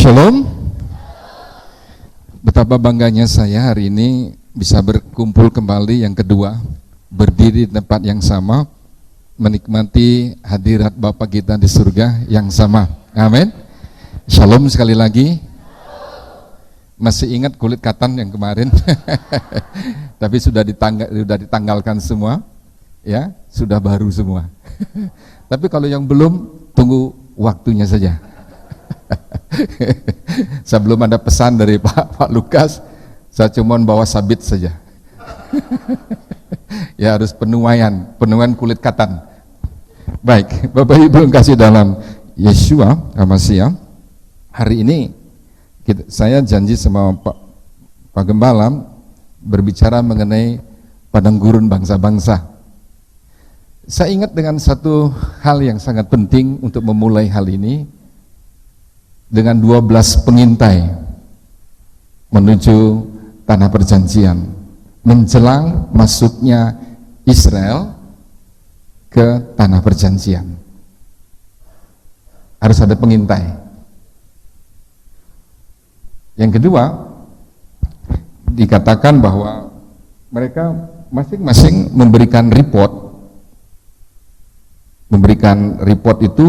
Shalom. Betapa bangganya saya hari ini bisa berkumpul kembali yang kedua, berdiri di tempat yang sama, menikmati hadirat Bapa kita di surga yang sama. Amin. Shalom sekali lagi. Masih ingat kulit katan yang kemarin? Tapi sudah ditanggalkan semua, ya, sudah baru semua. Tapi kalau yang belum, tunggu waktunya saja. Saya belum ada pesan dari Pak Lukas, saya cuma bawa sabit saja. Ya harus penuaian kulit katan. Baik, Bapak Ibu yang kasih dalam Yeshua HaMashiach, hari ini saya janji sama Pak Gembala berbicara mengenai padang gurun bangsa-bangsa. Saya ingat dengan satu hal yang sangat penting untuk memulai hal ini, dengan 12 pengintai menuju tanah perjanjian menjelang masuknya Israel ke tanah perjanjian. Harus ada pengintai. Yang kedua, dikatakan bahwa mereka masing-masing memberikan report itu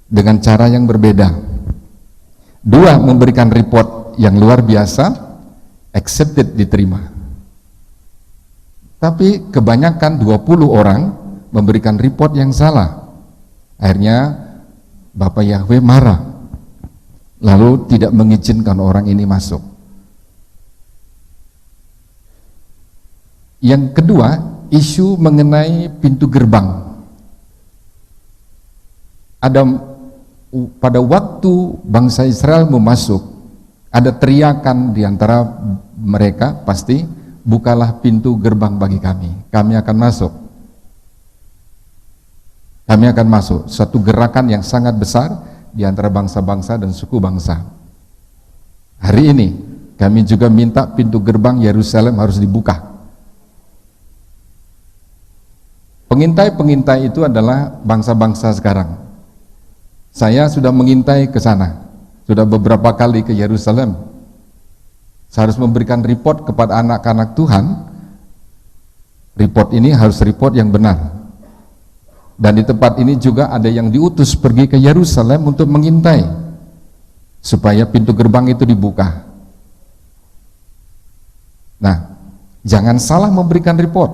dengan cara yang berbeda. Dua memberikan report yang luar biasa, accepted, diterima. Tapi kebanyakan 20 orang memberikan report yang salah. Akhirnya Bapak Yahweh marah, lalu tidak mengizinkan orang ini masuk. Yang kedua, isu mengenai pintu gerbang. Pada waktu bangsa Israel mau masuk, ada teriakan di antara mereka, pasti, bukalah pintu gerbang bagi kami akan masuk. Kami akan masuk. Suatu gerakan yang sangat besar di antara bangsa-bangsa dan suku bangsa. Hari ini, kami juga minta pintu gerbang Yerusalem harus dibuka. Pengintai-pengintai itu adalah bangsa-bangsa sekarang. Saya sudah mengintai ke sana, sudah beberapa kali ke Yerusalem. Saya harus memberikan report kepada anak-anak Tuhan. Report ini harus report yang benar. Dan di tempat ini juga ada yang diutus pergi ke Yerusalem untuk mengintai, supaya pintu gerbang itu dibuka. Nah, jangan salah memberikan report,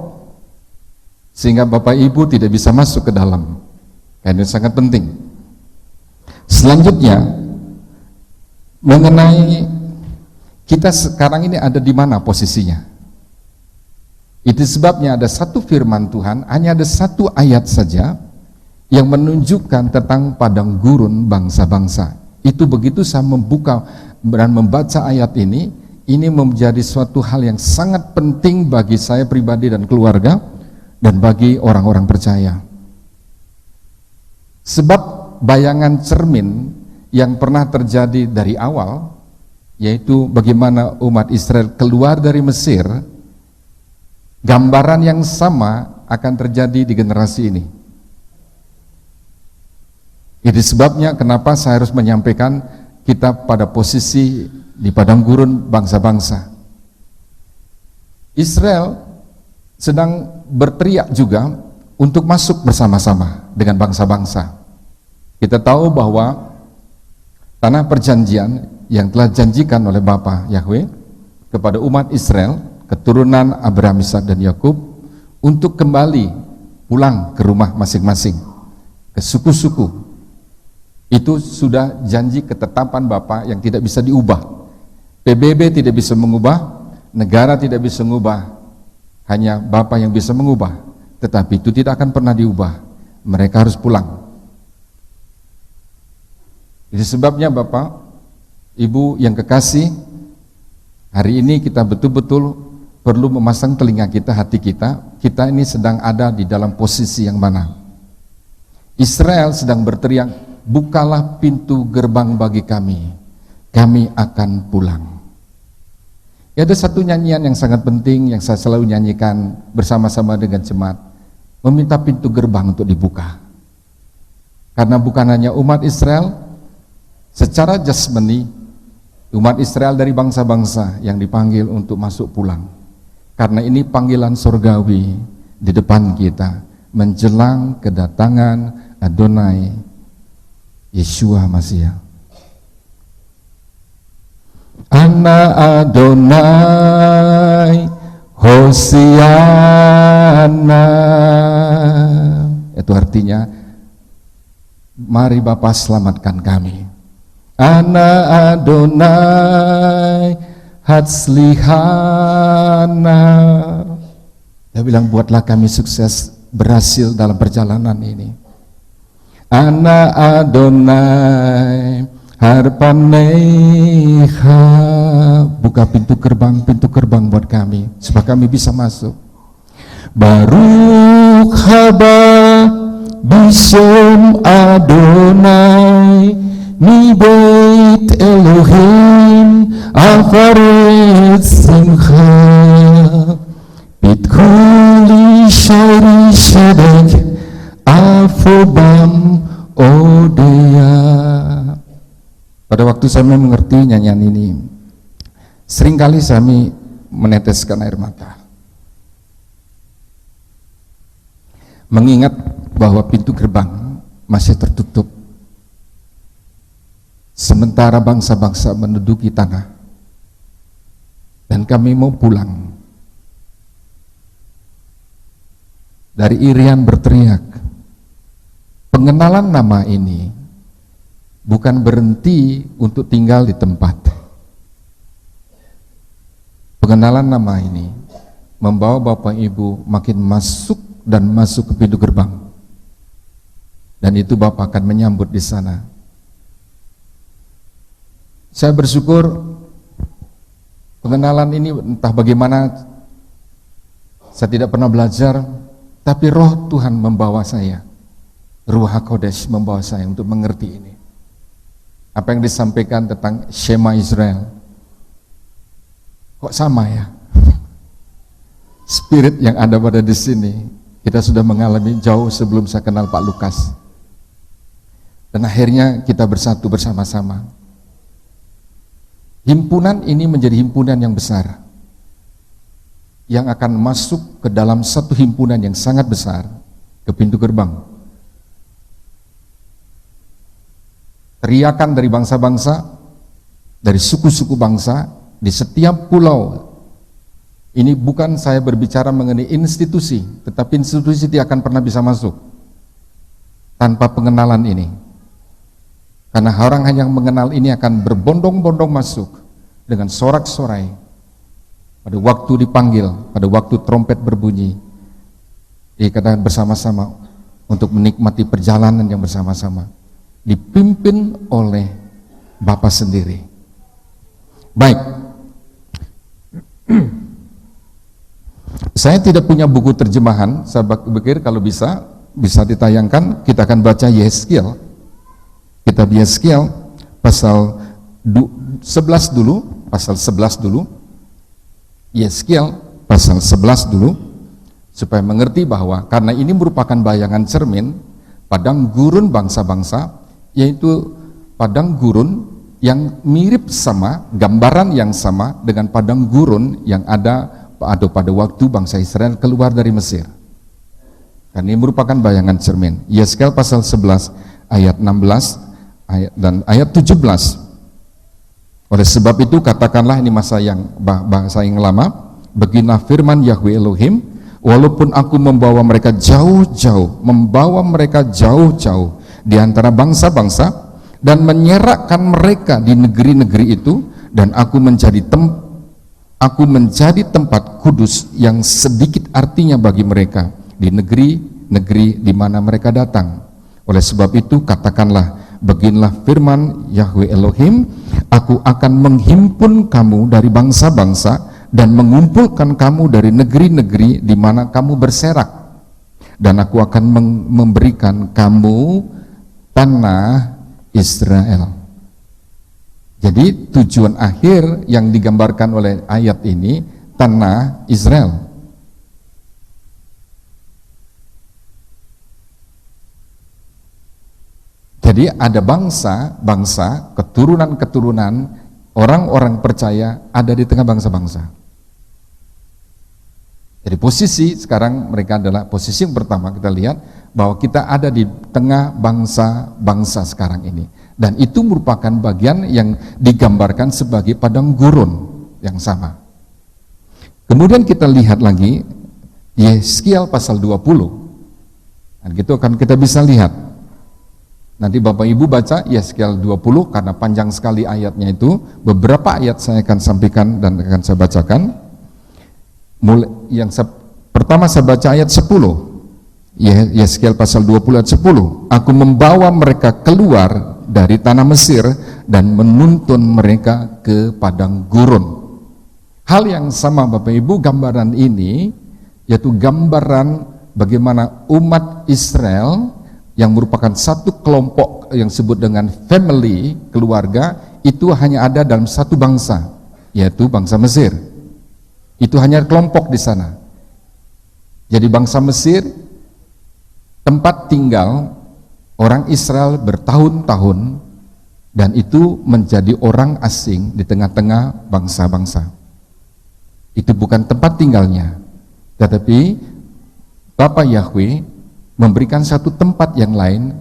sehingga Bapak Ibu tidak bisa masuk ke dalam. Ini sangat penting. Selanjutnya, mengenai kita sekarang ini ada di mana posisinya. Itu sebabnya ada satu firman Tuhan, hanya ada satu ayat saja yang menunjukkan tentang padang gurun bangsa-bangsa. Itu begitu saya membuka dan membaca ayat ini menjadi suatu hal yang sangat penting bagi saya pribadi dan keluarga, dan bagi orang-orang percaya. Sebab bayangan cermin yang pernah terjadi dari awal, yaitu bagaimana umat Israel keluar dari Mesir, gambaran yang sama akan terjadi di generasi ini. Itu sebabnya kenapa saya harus menyampaikan kita pada posisi di padang gurun bangsa-bangsa. Israel sedang berteriak juga untuk masuk bersama-sama dengan bangsa-bangsa. Kita tahu bahwa tanah perjanjian yang telah janjikan oleh Bapa Yahweh kepada umat Israel, keturunan Abraham, Ishak dan Yakub, untuk kembali pulang ke rumah masing-masing, ke suku-suku. Itu sudah janji ketetapan Bapa yang tidak bisa diubah. PBB tidak bisa mengubah, negara tidak bisa mengubah, hanya Bapa yang bisa mengubah. Tetapi itu tidak akan pernah diubah. Mereka harus pulang. Itu sebabnya Bapak, Ibu yang kekasih, hari ini kita betul-betul perlu memasang telinga kita, hati kita ini sedang ada di dalam posisi yang mana. Israel sedang berteriak, bukalah pintu gerbang bagi kami akan pulang. Ya, ada satu nyanyian yang sangat penting yang saya selalu nyanyikan bersama-sama dengan jemaat, meminta pintu gerbang untuk dibuka. Karena bukan hanya umat Israel, Secara jasmani, umat Israel dari bangsa-bangsa yang dipanggil untuk masuk pulang. Karena ini panggilan surgawi di depan kita menjelang kedatangan Adonai Yeshua Mashiach. Ana Adonai Hosiana. Itu artinya, mari Bapa selamatkan kami. Ana Adonai Hatslihana. Dia bilang, buatlah kami sukses, berhasil dalam perjalanan ini. Ana Adonai Harpaneha. Buka pintu gerbang buat kami, supaya kami bisa masuk. Baruch haba Bishem Adonai Mi Beit Elohim Afaret Simcha Pitkuli Shari Shadek Afobam Odea. Pada waktu saya mengerti nyanyian ini, seringkali saya meneteskan air mata, mengingat bahwa pintu gerbang masih tertutup, sementara bangsa-bangsa menduduki tanah, dan kami mau pulang. Dari irian berteriak, pengenalan nama ini bukan berhenti untuk tinggal di tempat. Pengenalan nama ini membawa Bapak Ibu makin masuk dan masuk ke pintu gerbang, dan itu Bapak akan menyambut di sana. Saya bersyukur pengenalan ini entah bagaimana, saya tidak pernah belajar, tapi roh Tuhan membawa saya, Ruach HaKodesh membawa saya untuk mengerti ini. Apa yang disampaikan tentang Shema Israel, kok sama ya? Spirit yang ada pada di sini, kita sudah mengalami jauh sebelum saya kenal Pak Lukas. Dan akhirnya kita bersatu bersama-sama. Himpunan ini menjadi himpunan yang besar, yang akan masuk ke dalam satu himpunan yang sangat besar, ke pintu gerbang. Teriakan dari bangsa-bangsa, dari suku-suku bangsa, di setiap pulau. Ini bukan saya berbicara mengenai institusi, tetapi institusi tidak akan pernah bisa masuk tanpa pengenalan ini. Karena orang yang mengenal ini akan berbondong-bondong masuk dengan sorak-sorai pada waktu dipanggil, pada waktu trompet berbunyi, dikatakan bersama-sama untuk menikmati perjalanan yang bersama-sama, dipimpin oleh Bapa sendiri. Baik, saya tidak punya buku terjemahan. Saya pikir kalau bisa ditayangkan, kita akan baca Yeskiel. Kitab Yeskiel pasal 11 dulu, pasal 11 dulu. Yeskiel pasal 11 dulu, supaya mengerti bahwa karena ini merupakan bayangan cermin padang gurun bangsa-bangsa, yaitu padang gurun yang mirip sama, gambaran yang sama dengan padang gurun yang ada pada waktu bangsa Israel keluar dari Mesir. Karena ini merupakan bayangan cermin. Yeskiel pasal 11 ayat 16 dan ayat 17. Oleh sebab itu katakanlah, ini bahasa yang lama, beginilah firman Yahweh Elohim, walaupun aku membawa mereka jauh-jauh di antara bangsa-bangsa dan menyerakkan mereka di negeri-negeri itu, dan aku menjadi tempat kudus yang sedikit artinya bagi mereka di negeri-negeri di mana mereka datang. Oleh sebab itu katakanlah, beginilah firman Yahweh Elohim, aku akan menghimpun kamu dari bangsa-bangsa dan mengumpulkan kamu dari negeri-negeri di mana kamu berserak, dan aku akan memberikan kamu tanah Israel. Jadi tujuan akhir yang digambarkan oleh ayat ini, tanah Israel. Jadi Jadi ada bangsa-bangsa, keturunan-keturunan, orang-orang percaya ada di tengah bangsa-bangsa. Jadi posisi sekarang mereka adalah posisi yang pertama, kita lihat bahwa kita ada di tengah bangsa-bangsa sekarang ini. Dan itu merupakan bagian yang digambarkan sebagai padang gurun yang sama. Kemudian kita lihat lagi Yeskiel pasal 20. Dan gitu kan kita bisa lihat. Nanti Bapak Ibu baca Yeskiel 20 karena panjang sekali ayatnya itu. Beberapa ayat saya akan sampaikan dan akan saya bacakan. Pertama saya baca ayat 10. Yeskiel pasal 20 ayat 10. Aku membawa mereka keluar dari tanah Mesir dan menuntun mereka ke padang gurun. Hal yang sama Bapak Ibu, gambaran ini yaitu gambaran bagaimana umat Israel yang merupakan satu kelompok yang disebut dengan family, keluarga, itu hanya ada dalam satu bangsa, yaitu bangsa Mesir. Itu hanya kelompok di sana. Jadi bangsa Mesir tempat tinggal orang Israel bertahun-tahun, dan itu menjadi orang asing di tengah-tengah bangsa-bangsa. Itu bukan tempat tinggalnya, tetapi Bapa Yahweh memberikan satu tempat yang lain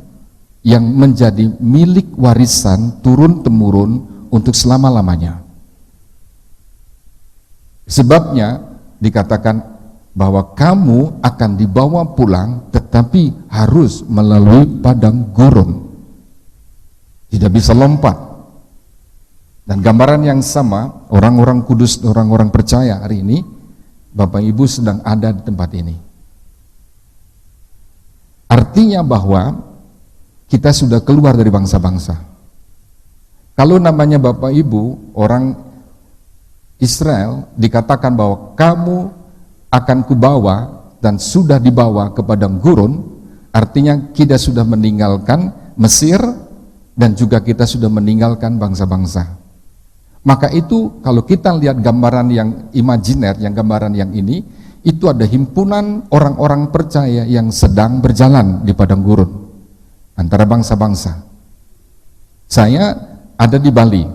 yang menjadi milik warisan turun-temurun untuk selama-lamanya. Sebabnya dikatakan bahwa kamu akan dibawa pulang, tetapi harus melalui padang gurun. Tidak bisa lompat. Dan gambaran yang sama, orang-orang kudus, orang-orang percaya hari ini, Bapak Ibu sedang ada di tempat ini. Artinya bahwa kita sudah keluar dari bangsa-bangsa. Kalau namanya Bapak Ibu, orang Israel, dikatakan bahwa kamu akan kubawa dan sudah dibawa ke padang gurun, artinya kita sudah meninggalkan Mesir dan juga kita sudah meninggalkan bangsa-bangsa. Maka itu kalau kita lihat gambaran yang imajiner, yang gambaran yang ini, itu ada himpunan orang-orang percaya yang sedang berjalan di padang gurun antara bangsa-bangsa. Saya ada di Bali.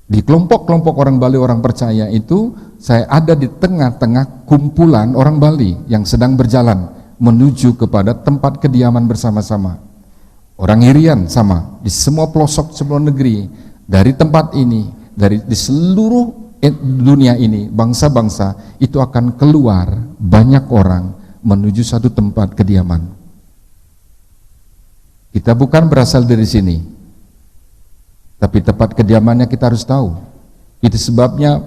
Di kelompok-kelompok orang Bali, orang percaya itu, saya ada di tengah-tengah kumpulan orang Bali yang sedang berjalan menuju kepada tempat kediaman bersama-sama. Orang Irian sama, di semua pelosok seluruh negeri, dari tempat ini, di seluruh dunia ini, bangsa-bangsa itu akan keluar banyak orang menuju satu tempat kediaman. Kita bukan berasal dari sini, tapi tempat kediamannya kita harus tahu. Itu sebabnya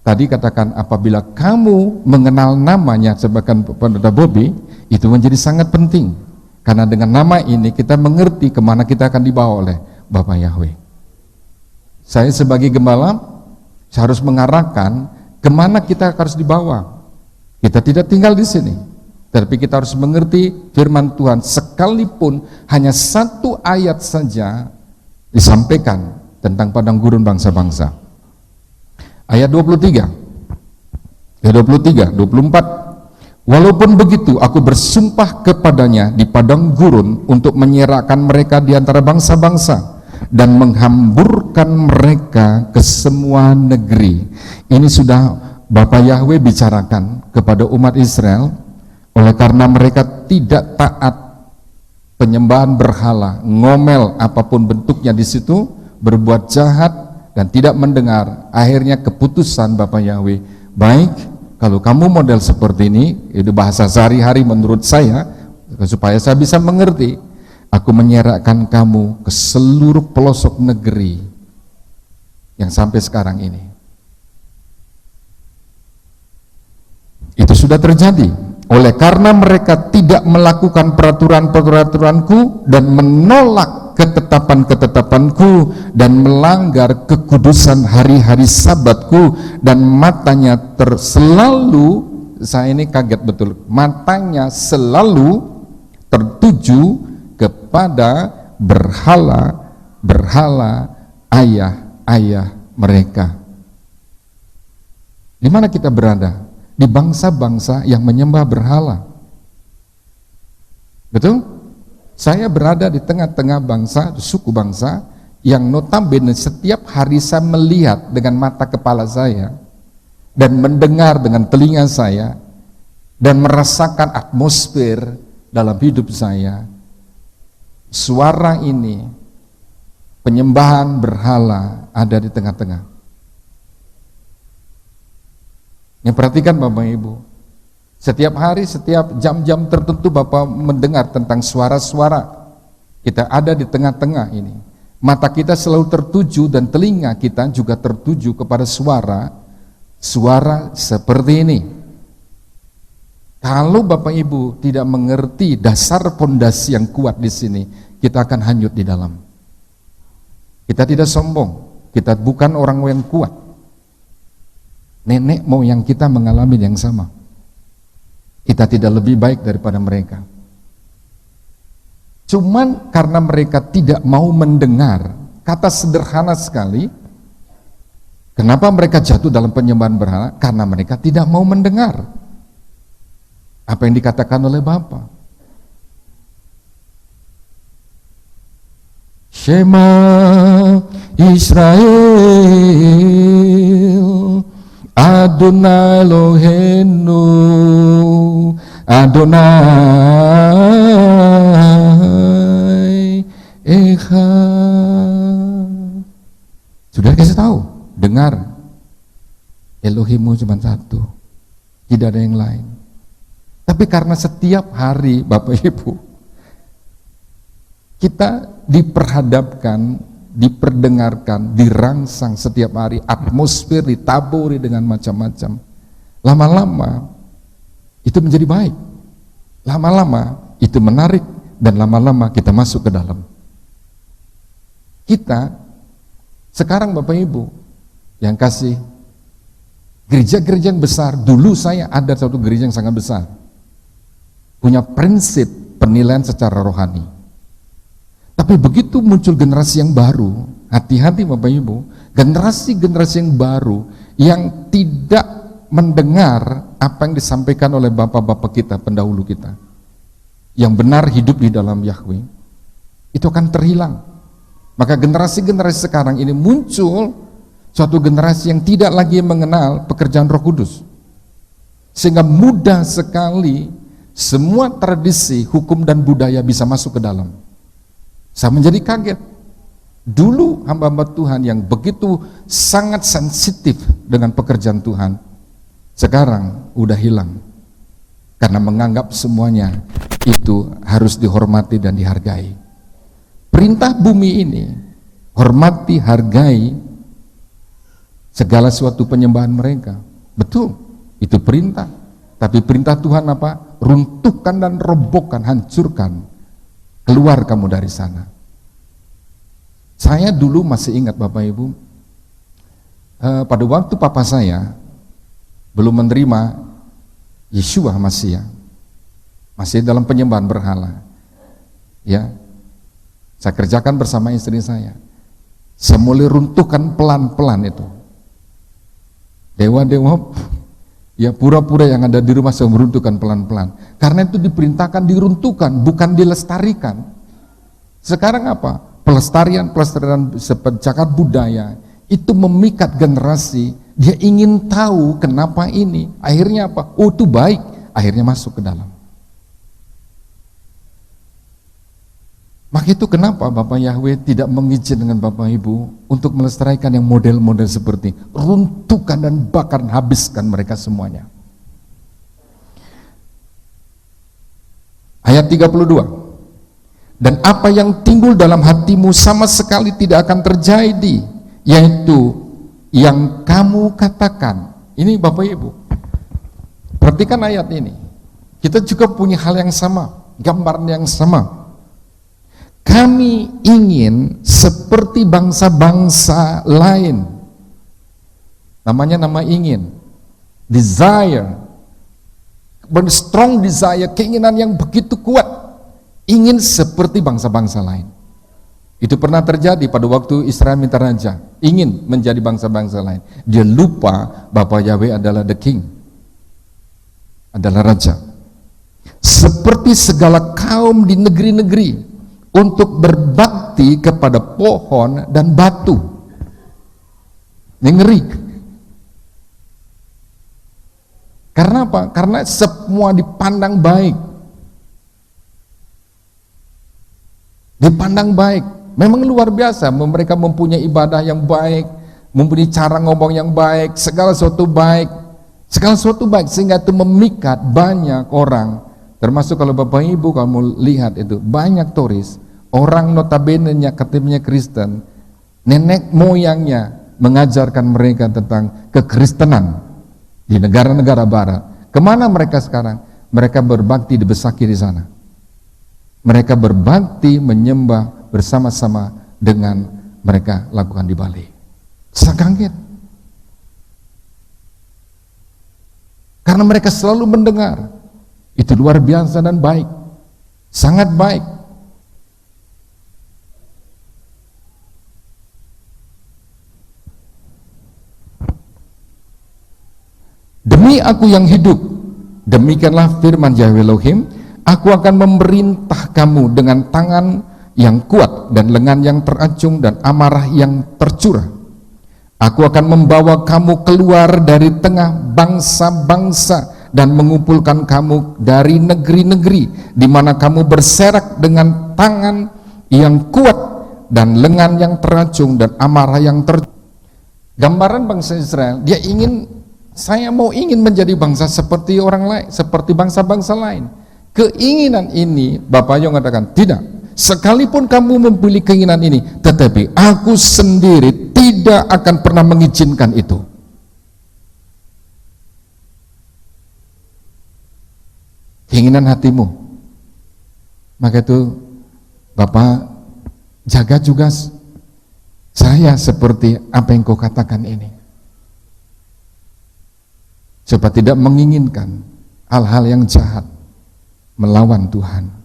tadi katakan apabila kamu mengenal namanya, sebagian Pendeta Bobby, itu menjadi sangat penting. Karena dengan nama ini kita mengerti kemana kita akan dibawa oleh Bapak Yahweh. Saya sebagai gembala, saya harus mengarahkan kemana kita harus dibawa. Kita tidak tinggal di sini, tapi kita harus mengerti firman Tuhan. Sekalipun hanya satu ayat saja disampaikan tentang padang gurun bangsa-bangsa. Ayat 23, 24. Walaupun begitu, aku bersumpah kepadanya di padang gurun untuk menyerahkan mereka di antara bangsa-bangsa dan menghamburkan mereka ke semua negeri. Ini sudah Bapak Yahweh bicarakan kepada umat Israel, oleh karena mereka tidak taat penyembahan berhala, ngomel apapun bentuknya di situ, berbuat jahat dan tidak mendengar. Akhirnya keputusan Bapak Yahweh, baik kalau kamu model seperti ini, itu bahasa sehari-hari menurut saya, supaya saya bisa mengerti, aku menyerahkan kamu ke seluruh pelosok negeri yang sampai sekarang ini. Itu sudah terjadi. Oleh karena mereka tidak melakukan peraturan-peraturanku dan menolak ketetapan-ketetapanku dan melanggar kekudusan hari-hari sabatku, dan matanya selalu, saya ini kaget betul, matanya selalu tertuju kepada berhala ayah-ayah mereka. Di mana kita berada? Di bangsa-bangsa yang menyembah berhala. Betul? Saya berada di tengah-tengah bangsa, suku bangsa, yang notabene setiap hari saya melihat dengan mata kepala saya, dan mendengar dengan telinga saya, dan merasakan atmosfer dalam hidup saya. Suara ini, penyembahan berhala ada di tengah-tengah. Yang perhatikan Bapak Ibu, setiap hari, setiap jam-jam tertentu Bapak mendengar tentang suara-suara. Kita ada di tengah-tengah ini. Mata kita selalu tertuju dan telinga kita juga tertuju kepada suara seperti ini. Kalau Bapak Ibu tidak mengerti dasar fondasi yang kuat di sini, kita akan hanyut di dalam. Kita tidak sombong, kita bukan orang yang kuat. Nenek moyang kita mengalami yang sama. Kita tidak lebih baik daripada mereka. Cuman karena mereka tidak mau mendengar, kata sederhana sekali, kenapa mereka jatuh dalam penyembahan berhala? Karena mereka tidak mau mendengar apa yang dikatakan oleh Bapa. Shema Israel, Adonai Eloheinu, Adonai Echad. Sudah kasih tahu, dengar, Elohimmu cuma satu, tidak ada yang lain. Tapi karena setiap hari Bapak Ibu, kita diperhadapkan, diperdengarkan, dirangsang setiap hari, atmosfer ditaburi dengan macam-macam. Lama-lama itu menjadi baik, lama-lama itu menarik, dan lama-lama kita masuk ke dalam. Kita sekarang Bapak Ibu yang kasih, gereja-gereja yang besar, dulu saya ada satu gereja yang sangat besar, punya prinsip penilaian secara rohani. Tapi begitu muncul generasi yang baru, hati-hati Bapak Ibu, generasi-generasi yang baru yang tidak mendengar apa yang disampaikan oleh bapak-bapak kita, pendahulu kita, yang benar hidup di dalam Yahweh, itu akan terhilang. Maka generasi-generasi sekarang ini muncul suatu generasi yang tidak lagi mengenal pekerjaan Roh Kudus, sehingga mudah sekali semua tradisi, hukum dan budaya bisa masuk ke dalam. Saya menjadi kaget. Dulu hamba-hamba Tuhan yang begitu sangat sensitif dengan pekerjaan Tuhan, sekarang udah hilang karena menganggap semuanya itu harus dihormati dan dihargai. Perintah bumi ini, hormati, hargai segala suatu penyembahan mereka. Betul, itu perintah. Tapi perintah Tuhan apa? Runtuhkan dan robohkan, hancurkan. Keluar kamu dari sana. Saya dulu masih ingat Bapak Ibu, pada waktu papa saya belum menerima Yeshua Masiah, masih dalam penyembahan berhala, ya, saya kerjakan bersama istri saya. Saya mulai runtuhkan pelan-pelan itu dewa-dewa, ya pura-pura yang ada di rumah, saya meruntuhkan pelan-pelan. Karena itu diperintahkan diruntuhkan, bukan dilestarikan. Sekarang apa? Pelestarian cagar budaya itu memikat generasi. Dia ingin tahu kenapa ini. Akhirnya apa? Oh itu baik. Akhirnya masuk ke dalam. Maka itu kenapa Bapak Yahweh tidak mengizinkan Bapak Ibu untuk melestarikan yang model-model seperti runtuhkan dan bakar, habiskan mereka semuanya. Ayat 32. Dan apa yang timbul dalam hatimu sama sekali tidak akan terjadi, yaitu yang kamu katakan. Ini Bapak Ibu, perhatikan ayat ini. Kita juga punya hal yang sama, gambar yang sama. Kami ingin seperti bangsa-bangsa lain. Namanya nama ingin, desire, strong desire, keinginan yang begitu kuat, ingin seperti bangsa-bangsa lain. Itu pernah terjadi pada waktu Israel minta raja, ingin menjadi bangsa-bangsa lain. Dia lupa Bapa Yahweh adalah the king, adalah raja. Seperti segala kaum di negeri-negeri, untuk berbakti kepada pohon dan batu. Ini ngeri. Karena apa? Karena semua dipandang baik. Dipandang baik. Memang luar biasa, mereka mempunyai ibadah yang baik, mempunyai cara ngomong yang baik, segala sesuatu baik. Segala sesuatu baik, sehingga itu memikat banyak orang. Termasuk kalau Bapak Ibu kamu lihat itu, banyak turis, orang notabene-nya katanya Kristen, nenek moyangnya mengajarkan mereka tentang kekristenan di negara-negara barat. Kemana mereka sekarang? Mereka berbakti di Besaki di sana. Mereka berbakti menyembah bersama-sama dengan mereka lakukan di Bali. Saya kaget. Karena mereka selalu mendengar. Itu luar biasa dan baik. Sangat baik. Demi aku yang hidup, demikianlah firman Yahweh Elohim, aku akan memerintah kamu dengan tangan yang kuat dan lengan yang teracung dan amarah yang tercurah. Aku akan membawa kamu keluar dari tengah bangsa-bangsa dan mengumpulkan kamu dari negeri-negeri di mana kamu berserak dengan tangan yang kuat dan lengan yang teracung dan amarah yang tercurah. Gambaran bangsa Israel, dia ingin menjadi bangsa seperti orang lain, seperti bangsa-bangsa lain. Keinginan ini, Bapak Yong katakan, tidak. Sekalipun kamu memiliki keinginan ini, tetapi aku sendiri tidak akan pernah mengizinkan itu. Keinginan hatimu. Maka itu, Bapak, jaga juga saya seperti apa yang kau katakan ini. Supaya tidak menginginkan hal-hal yang jahat melawan Tuhan.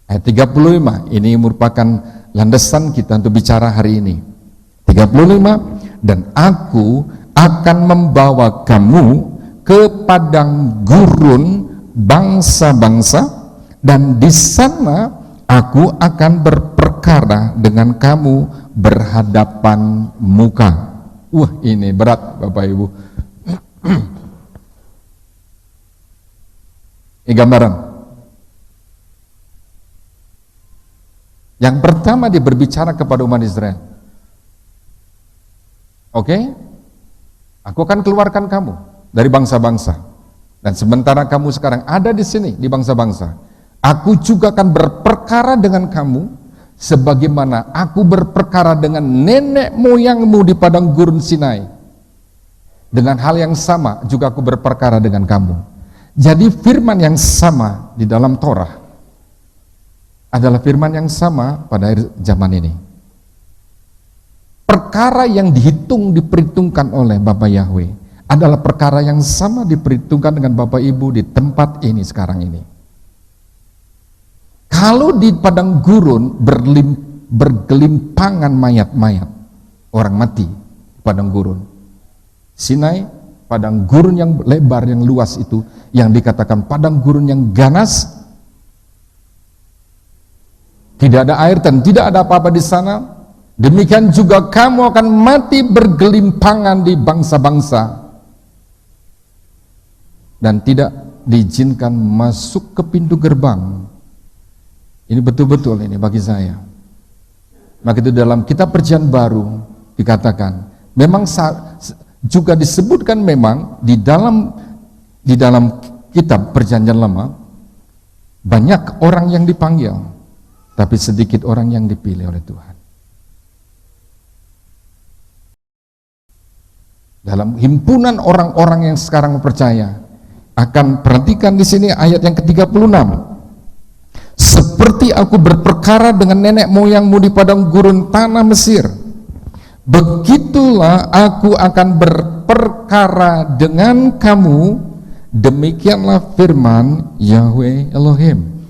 Ayat 35, ini merupakan landasan kita untuk bicara hari ini. 35, dan aku akan membawa kamu ke padang gurun bangsa-bangsa, dan di sana aku akan berperkara dengan kamu berhadapan muka. Wah, ini berat Bapak Ibu. Ini gambaran. Yang pertama dia berbicara kepada umat Israel. Oke? Aku akan keluarkan kamu dari bangsa-bangsa. Dan sementara kamu sekarang ada di sini di bangsa-bangsa, aku juga akan berperkara dengan kamu sebagaimana aku berperkara dengan nenek moyangmu di padang gurun Sinai. Dengan hal yang sama juga aku berperkara dengan kamu. Jadi firman yang sama di dalam Torah adalah firman yang sama pada akhir zaman ini. Perkara yang diperhitungkan oleh Bapak Yahweh adalah perkara yang sama diperhitungkan dengan Bapak Ibu di tempat ini sekarang ini. Kalau di padang gurun bergelimpangan mayat-mayat orang mati di padang gurun Sinai, padang gurun yang lebar yang luas itu yang dikatakan padang gurun yang ganas, tidak ada air dan tidak ada apa-apa di sana. Demikian juga kamu akan mati bergelimpangan di bangsa-bangsa dan tidak diizinkan masuk ke pintu gerbang. Ini betul-betul ini bagi saya. Maka itu dalam kitab Perjanjian Baru dikatakan, memang juga disebutkan memang di dalam kitab Perjanjian Lama banyak orang yang dipanggil, tapi sedikit orang yang dipilih oleh Tuhan. Dalam himpunan orang-orang yang sekarang percaya, akan perhatikan di sini ayat yang ke-36. Seperti aku berperkara dengan nenek moyangmu di padang gurun tanah Mesir, begitulah aku akan berperkara dengan kamu, demikianlah firman Yahweh Elohim.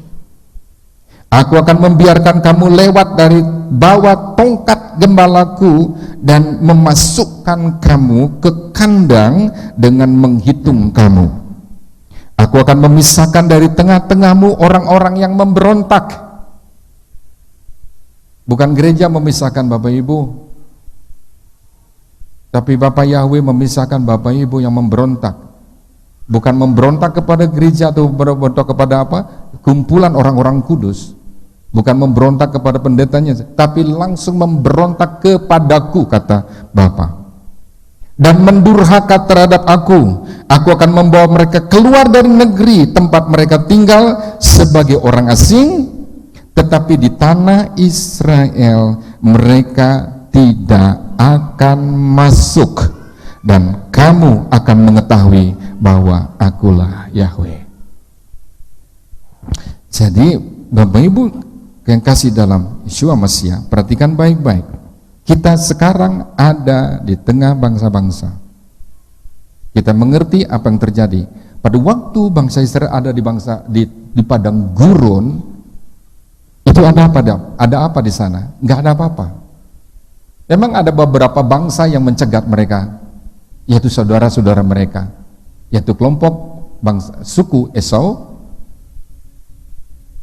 Aku akan membiarkan kamu lewat dari bawah tongkat gembalaku dan memasukkan kamu ke kandang dengan menghitung kamu. Aku akan memisahkan dari tengah-tengahmu orang-orang yang memberontak. Bukan gereja memisahkan Bapak Ibu, tapi Bapak Yahweh memisahkan Bapak Ibu yang memberontak. Bukan memberontak kepada gereja atau memberontak kepada apa? Kumpulan orang-orang kudus. Bukan memberontak kepada pendetanya, tapi langsung memberontak kepadaku, kata Bapa. Dan mendurhaka terhadap aku. Aku akan membawa mereka keluar dari negeri tempat mereka tinggal sebagai orang asing, tetapi di tanah Israel mereka tidak akan masuk, dan kamu akan mengetahui bahwa akulah Yahweh. Jadi Bapak Ibu yang kasih dalam Yeshua Mesias, perhatikan baik-baik. Kita sekarang ada di tengah bangsa-bangsa. Kita mengerti apa yang terjadi. Pada waktu bangsa Israel ada di padang gurun, itu ada apa? Ada apa di sana? Enggak ada apa-apa. Memang ada beberapa bangsa yang mencegat mereka, yaitu saudara-saudara mereka, yaitu kelompok bangsa suku Esau,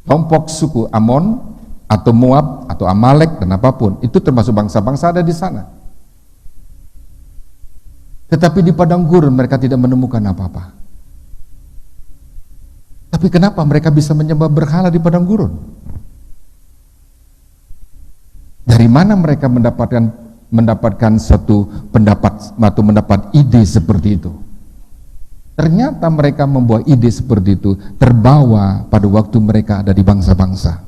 kelompok suku Amon, atau Moab, atau Amalek, dan apapun, itu termasuk bangsa-bangsa ada di sana. Tetapi di padang gurun mereka tidak menemukan apa-apa. Tapi kenapa mereka bisa menyembah berhala di padang gurun? Dari mana mereka mendapatkan suatu pendapat atau mendapat ide seperti itu? Ternyata mereka membawa ide seperti itu terbawa pada waktu mereka ada di bangsa-bangsa.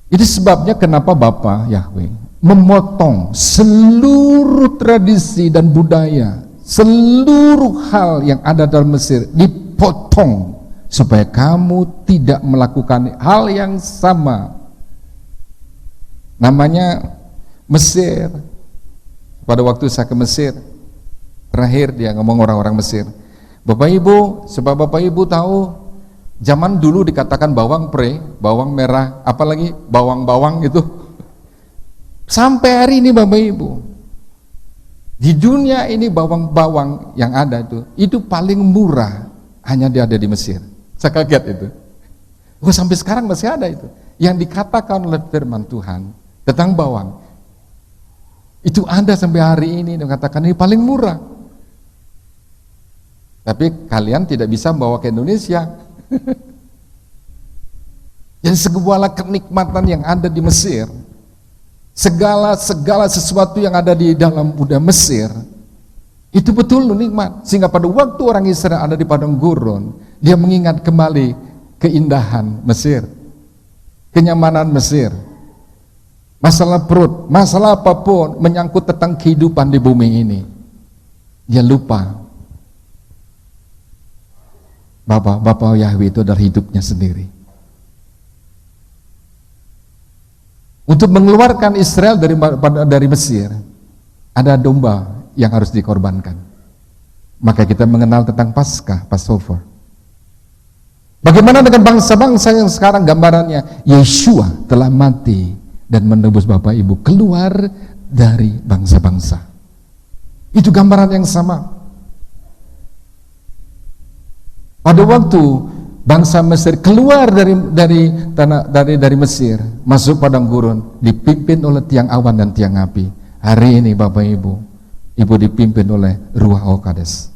Itu sebabnya kenapa Bapa Yahweh memotong seluruh tradisi dan budaya, seluruh hal yang ada dalam Mesir dipotong supaya kamu tidak melakukan hal yang sama. Namanya Mesir. Pada waktu saya ke Mesir, terakhir dia ngomong orang-orang Mesir, Bapak Ibu, sebab Bapak Ibu tahu zaman dulu dikatakan bawang pre, bawang merah, apalagi bawang-bawang itu. Sampai hari ini Bapak Ibu, di dunia ini bawang-bawang yang ada itu paling murah, hanya dia ada di Mesir. Saya kaget itu. Sampai sekarang masih ada itu. Yang dikatakan oleh firman Tuhan tentang bawang, itu ada sampai hari ini, dikatakan ini paling murah. Tapi kalian tidak bisa bawa ke Indonesia. Jadi segala kenikmatan yang ada di Mesir, segala sesuatu yang ada di dalam budaya Mesir, itu betul nikmat. Sehingga pada waktu orang Israel ada di padang gurun, dia mengingat kembali keindahan Mesir, kenyamanan Mesir. Masalah perut, masalah apapun menyangkut tentang kehidupan di bumi ini, dia lupa Bapak Yahweh itu adalah hidupnya sendiri. Untuk mengeluarkan Israel dari Mesir, ada domba yang harus dikorbankan. Maka kita mengenal tentang Paskah, Passover. Bagaimana dengan bangsa-bangsa yang sekarang gambarannya? Yeshua telah mati dan menebus Bapak Ibu keluar dari bangsa-bangsa. Itu gambaran yang sama. Pada waktu bangsa Mesir keluar dari Mesir, masuk padang gurun, dipimpin oleh tiang awan dan tiang api. Hari ini Bapak Ibu dipimpin oleh Ruach HaKodes.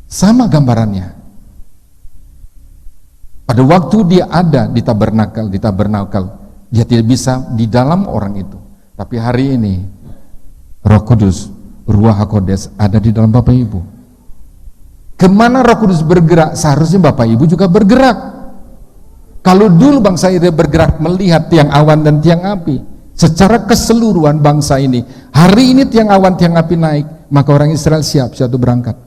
Sama gambarannya. Pada waktu dia ada di tabernakel, dia tidak bisa di dalam orang itu. Tapi hari ini Roh Kudus, Ruach HaKodes ada di dalam Bapak Ibu. Kemana Roh Kudus bergerak, seharusnya Bapak Ibu juga bergerak. Kalau dulu bangsa Israel bergerak melihat tiang awan dan tiang api, secara keseluruhan bangsa ini, hari ini tiang awan tiang api naik, maka orang Israel siap untuk berangkat.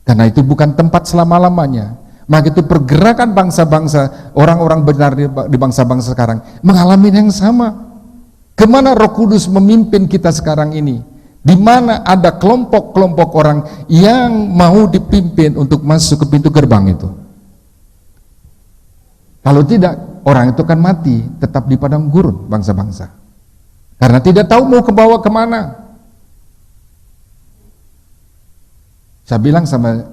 Karena itu bukan tempat selama-lamanya. Maka itu pergerakan bangsa-bangsa, orang-orang benar di bangsa-bangsa sekarang mengalami yang sama. Kemana Roh Kudus memimpin kita sekarang ini? Di mana ada kelompok-kelompok orang yang mau dipimpin untuk masuk ke pintu gerbang itu. Kalau tidak, orang itu akan mati tetap di padang gurun bangsa-bangsa. Karena tidak tahu mau ke bawah kemana. Saya bilang sama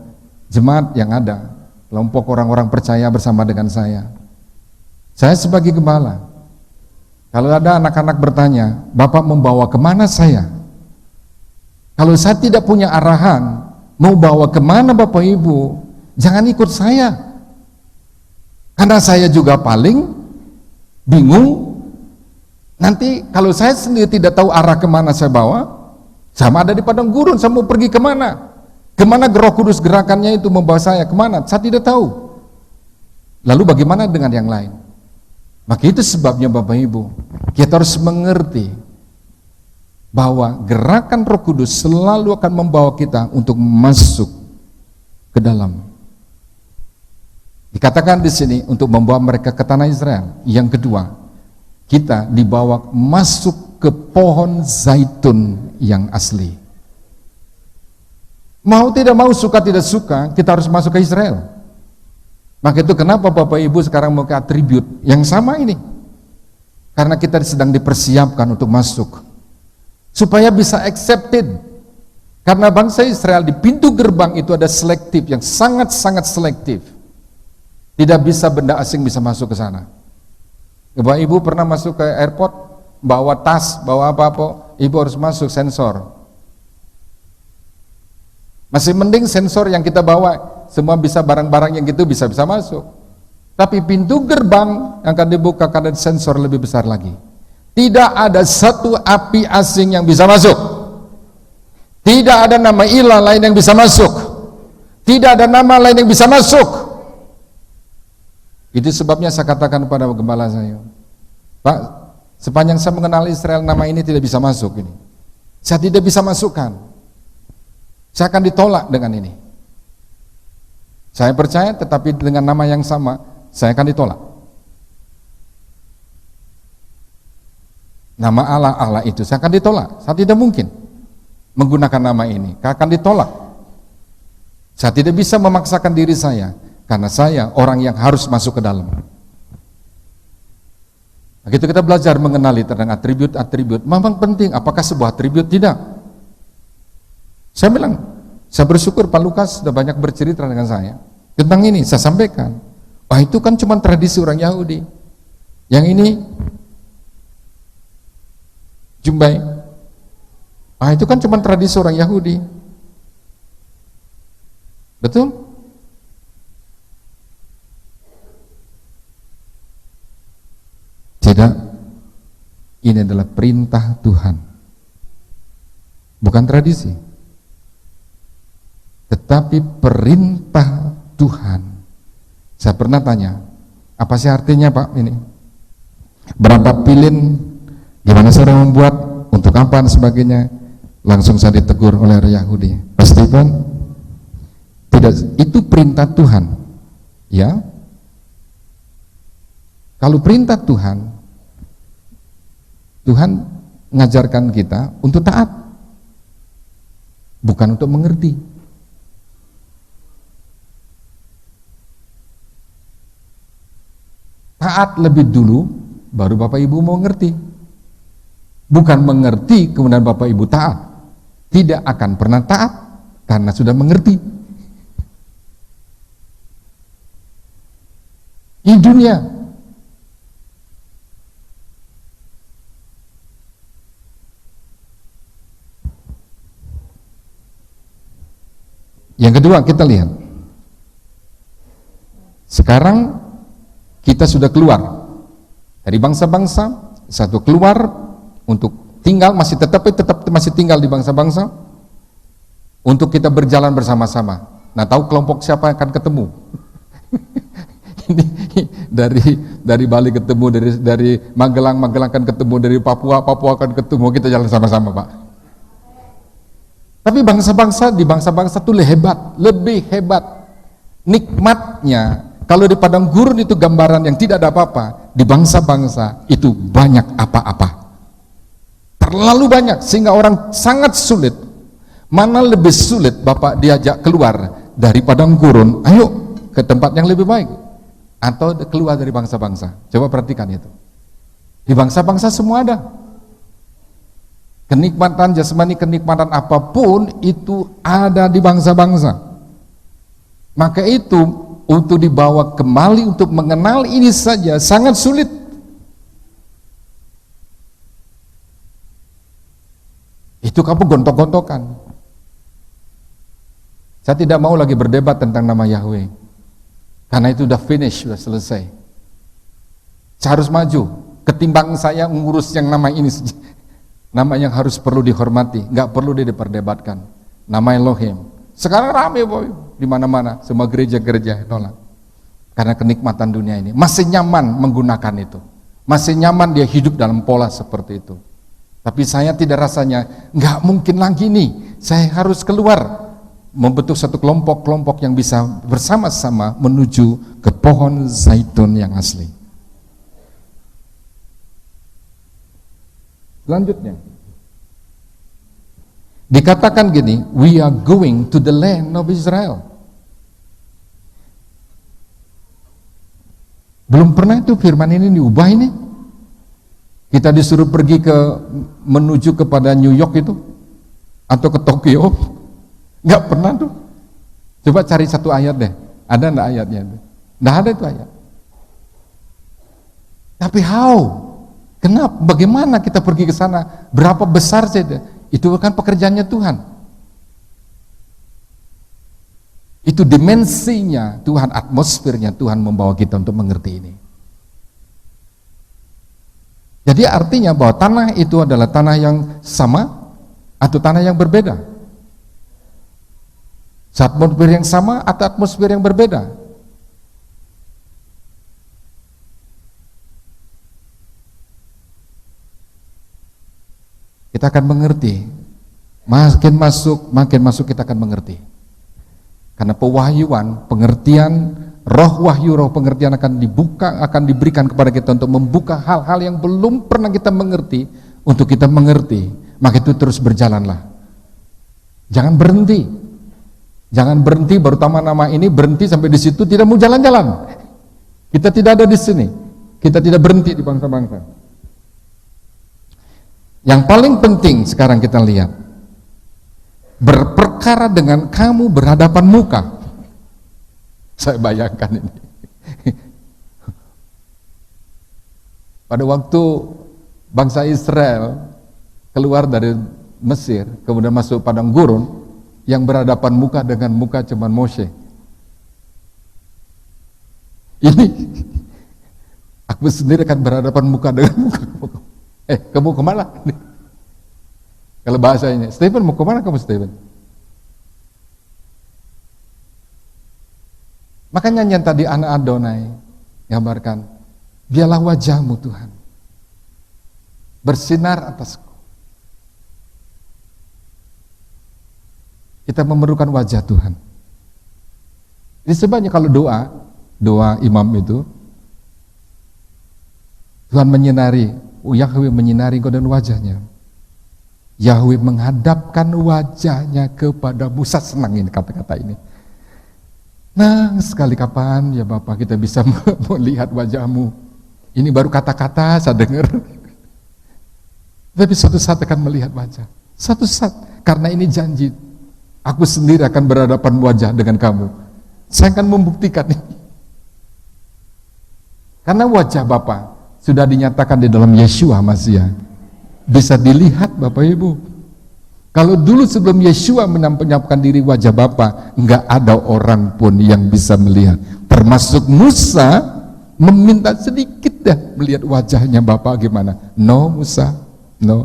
jemaat yang ada, kelompok orang-orang percaya bersama dengan saya sebagai gembala, kalau ada anak-anak bertanya, Bapak membawa kemana saya? Kalau saya tidak punya arahan, mau bawa kemana Bapak Ibu, jangan ikut saya. Karena saya juga paling bingung. Nanti kalau saya sendiri tidak tahu arah kemana saya bawa, sama ada di padang gurun, saya mau pergi kemana? Kemana Roh Kudus gerakannya itu membawa saya kemana? Saya tidak tahu. Lalu bagaimana dengan yang lain? Maka itu sebabnya Bapak Ibu, kita harus mengerti bahwa gerakan Roh Kudus selalu akan membawa kita untuk masuk ke dalam. Dikatakan di sini untuk membawa mereka ke tanah Israel. Yang kedua, kita dibawa masuk ke pohon zaitun yang asli. Mau tidak mau, suka tidak suka, kita harus masuk ke Israel. Maka itu kenapa Bapak Ibu sekarang mau ke atribut yang sama ini. Karena kita sedang dipersiapkan untuk masuk, supaya bisa accepted. Karena bangsa Israel di pintu gerbang itu ada selektif, yang sangat-sangat selektif. Tidak bisa benda asing bisa masuk ke sana. Bapak Ibu pernah masuk ke airport, bawa tas, bawa apa-apa, Ibu harus masuk sensor. Masih mending sensor yang kita bawa, semua bisa barang-barang yang gitu bisa masuk. Tapi pintu gerbang yang akan dibuka karena sensor lebih besar lagi. Tidak ada satu api asing yang bisa masuk. Tidak ada nama ilah lain yang bisa masuk. Tidak ada nama lain yang bisa masuk. Itu sebabnya saya katakan kepada gembala saya, Pak, sepanjang saya mengenal Israel, nama ini tidak bisa masuk ini. Saya tidak bisa masukkan. Saya akan ditolak dengan ini. Saya percaya, tetapi dengan nama yang sama, saya akan ditolak. Nama Allah itu saya akan ditolak. Saya tidak mungkin menggunakan nama ini, saya akan ditolak. Saya tidak bisa memaksakan diri saya, karena saya orang yang harus masuk ke dalam. Begitu kita belajar mengenali tentang atribut-atribut, memang penting. Apakah sebuah atribut? Tidak. Saya bilang, saya bersyukur Pak Lukas sudah banyak bercerita dengan saya tentang ini. Saya sampaikan, wah itu kan cuma tradisi orang Yahudi. Yang ini jumbai, wah itu kan cuma tradisi orang Yahudi. Betul? Tidak. Ini adalah perintah Tuhan, bukan tradisi, tetapi perintah Tuhan. Saya pernah tanya, apa sih artinya Pak ini? Berapa pilin? Gimana cara membuat? Untuk apa dan sebagainya? Langsung saya ditegur oleh orang Yahudi. Pasti kan? Tidak, itu perintah Tuhan. Ya. Kalau perintah Tuhan, Tuhan mengajarkan kita untuk taat, bukan untuk mengerti. Taat lebih dulu, baru Bapak Ibu mau ngerti. Bukan mengerti kemudian Bapak Ibu taat. Tidak akan pernah taat karena sudah mengerti. Ini dunia. Yang kedua, kita lihat. Sekarang kita sudah keluar dari bangsa-bangsa, satu keluar untuk tinggal, tetap masih tinggal di bangsa-bangsa, untuk kita berjalan bersama-sama. Nah, tahu kelompok siapa yang akan ketemu? Ini dari Bali ketemu, dari Magelang akan ketemu, dari Papua akan ketemu, kita jalan sama-sama Pak. Tapi bangsa-bangsa itu lebih hebat. Nikmatnya, kalau di padang gurun itu gambaran yang tidak ada apa-apa, di bangsa-bangsa itu banyak apa-apa. Terlalu banyak sehingga orang sangat sulit. Mana lebih sulit Bapak diajak keluar dari padang gurun, ayo ke tempat yang lebih baik, atau keluar dari bangsa-bangsa? Coba perhatikan itu. Di bangsa-bangsa semua ada. Kenikmatan jasmani, kenikmatan apapun itu ada di bangsa-bangsa. Maka itu untuk dibawa kembali untuk mengenal ini saja sangat sulit. Itu kamu gontok-gontokan. Saya tidak mau lagi berdebat tentang nama Yahweh, karena itu udah finish, sudah selesai. Saya harus maju, ketimbang saya mengurus yang nama ini saja. Nama yang harus perlu dihormati, nggak perlu diperdebatkan. Nama Elohim. Sekarang rame boy, di mana-mana, semua gereja-gereja nolak. Karena kenikmatan dunia ini masih nyaman menggunakan itu, masih nyaman dia hidup dalam pola seperti itu. Tapi saya tidak, rasanya nggak mungkin lagi nih. Saya harus keluar, membentuk satu kelompok-kelompok yang bisa bersama-sama menuju ke pohon zaitun yang asli. Selanjutnya dikatakan gini, we are going to the land of Israel. Belum pernah itu firman ini diubah ini. Kita disuruh pergi menuju kepada New York itu atau ke Tokyo, nggak pernah tuh. Coba cari satu ayat deh, ada nggak ayatnya? Nggak ada itu ayat. Tapi how? Kenapa? Bagaimana kita pergi ke sana? Berapa besar saja? Itu kan pekerjaannya Tuhan. Itu dimensinya Tuhan, atmosfernya Tuhan membawa kita untuk mengerti ini. Jadi artinya bahwa tanah itu adalah tanah yang sama atau tanah yang berbeda. Atmosfer yang sama atau atmosfer yang berbeda. Kita akan mengerti, makin masuk kita akan mengerti. Karena pewahyuan, pengertian, roh wahyu, roh pengertian akan dibuka, akan diberikan kepada kita untuk membuka hal-hal yang belum pernah kita mengerti, untuk kita mengerti. Maka itu terus berjalanlah. Jangan berhenti. Jangan berhenti baru tamat nama ini, berhenti sampai di situ tidak mau jalan-jalan. Kita tidak ada di sini. Kita tidak berhenti di bangsa-bangsa. Yang paling penting sekarang kita lihat, berperkara dengan kamu berhadapan muka. Saya bayangkan ini. Pada waktu bangsa Israel keluar dari Mesir, kemudian masuk padang gurun, yang berhadapan muka dengan muka cuman Moshe. Ini aku sendiri akan berhadapan muka dengan muka. Kamu kemana? Kalau bahasanya, Stephen mau kemana kamu Stephen? Makanya yang tadi anak Adonai gambarkan, biarlah wajahmu Tuhan bersinar atasku. Kita memerlukan wajah Tuhan. Ini sebabnya kalau doa imam itu, Tuhan menyinari, Yahweh menyinari engkau dan wajahnya. Yahweh menghadapkan wajahnya kepada Musa. Senang ini kata-kata ini. Nah, sekali kapan ya Bapak kita bisa melihat wajahmu. Ini baru kata-kata saya dengar. Tapi suatu saat akan melihat wajah. Suatu saat, karena ini janji. Aku sendiri akan berhadapan wajah dengan kamu. Saya akan membuktikan ini. Karena wajah Bapak sudah dinyatakan di dalam Yeshua Masiah. Bisa dilihat Bapak Ibu. Kalau dulu sebelum Yeshua menyampaikan diri wajah Bapa, enggak ada orang pun yang bisa melihat. Termasuk Musa meminta sedikit dah melihat wajahnya Bapa gimana. No Musa, no.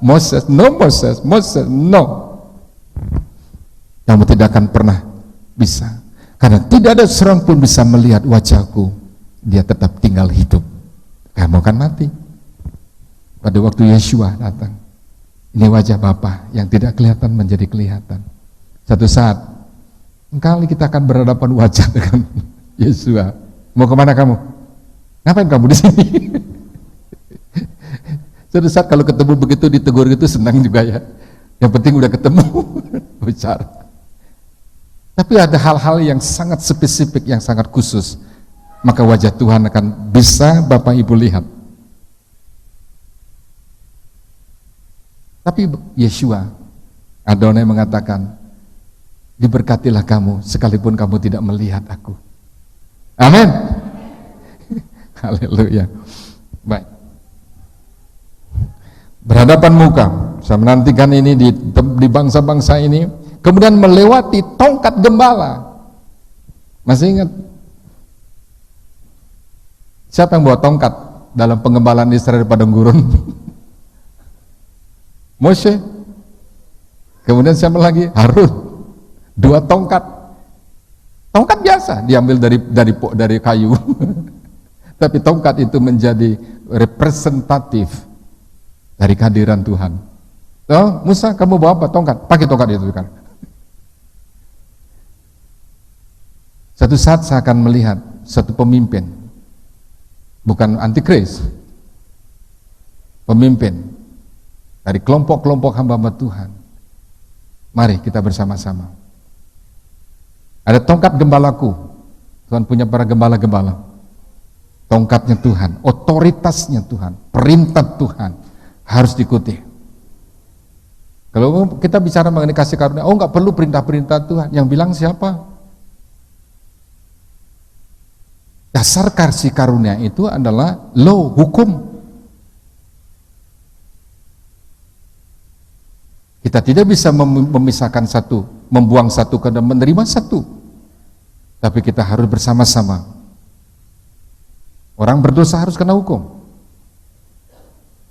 Moses, no Moses, no. Kamu tidak akan pernah bisa. Karena tidak ada seorang pun bisa melihat wajahku. Dia tetap tinggal hidup. Kamu akan mati. Pada waktu Yeshua datang, ini wajah Bapa yang tidak kelihatan menjadi kelihatan. Satu saat, kali kita akan berhadapan wajah dengan Yeshua. Mau kemana kamu? Ngapain kamu di sini? Satu saat kalau ketemu begitu ditegur gitu senang juga ya. Yang penting udah ketemu, bicara. Tapi ada hal-hal yang sangat spesifik, yang sangat khusus. Maka wajah Tuhan akan bisa Bapak Ibu lihat. Tapi Yeshua, Adonai mengatakan, diberkatilah kamu sekalipun kamu tidak melihat aku. Amin. Haleluya. Baik. Berhadapan muka, saya menantikan ini di bangsa-bangsa ini, kemudian melewati tongkat gembala. Masih ingat? Siapa yang bawa tongkat dalam pengembalaan Israel di padang gurun? Moshe. Kemudian siapa lagi? Harun. 2 tongkat. Tongkat biasa diambil dari kayu. Tapi tongkat itu menjadi representatif dari kehadiran Tuhan. Oh, Musa, kamu bawa apa? Tongkat. Pakai tongkat itu kan. Satu saat saya akan melihat satu pemimpin, bukan antikris, pemimpin dari kelompok-kelompok hamba-hamba Tuhan. Mari kita bersama-sama. Ada tongkat gembalaku. Tuhan punya para gembala-gembala. Tongkatnya Tuhan, otoritasnya Tuhan, perintah Tuhan harus diikuti. Kalau kita bicara mengenai kasih karunia, oh nggak perlu perintah-perintah Tuhan. Yang bilang siapa? Dasar kasih karunia itu adalah law, hukum. Kita tidak bisa memisahkan satu, membuang satu dan menerima satu. Tapi kita harus bersama-sama. Orang berdosa harus kena hukum.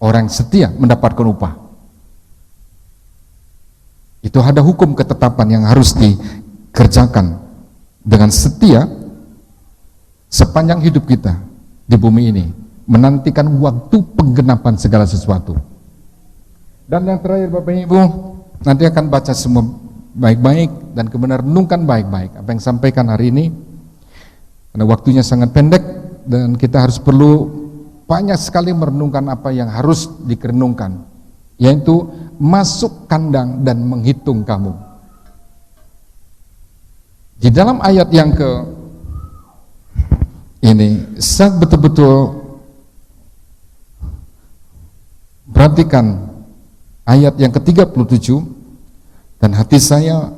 Orang setia mendapatkan upah. Itu ada hukum ketetapan yang harus dikerjakan dengan setia sepanjang hidup kita di bumi ini, menantikan waktu penggenapan segala sesuatu. Dan yang terakhir Bapak Ibu, nanti akan baca semua baik-baik dan kemudian renungkan baik-baik apa yang sampaikan hari ini, karena waktunya sangat pendek dan kita harus perlu banyak sekali merenungkan apa yang harus dikerenungkan, yaitu masuk kandang dan menghitung kamu. Di dalam ayat yang ini, saya betul-betul perhatikan ayat yang ke-37 dan hati saya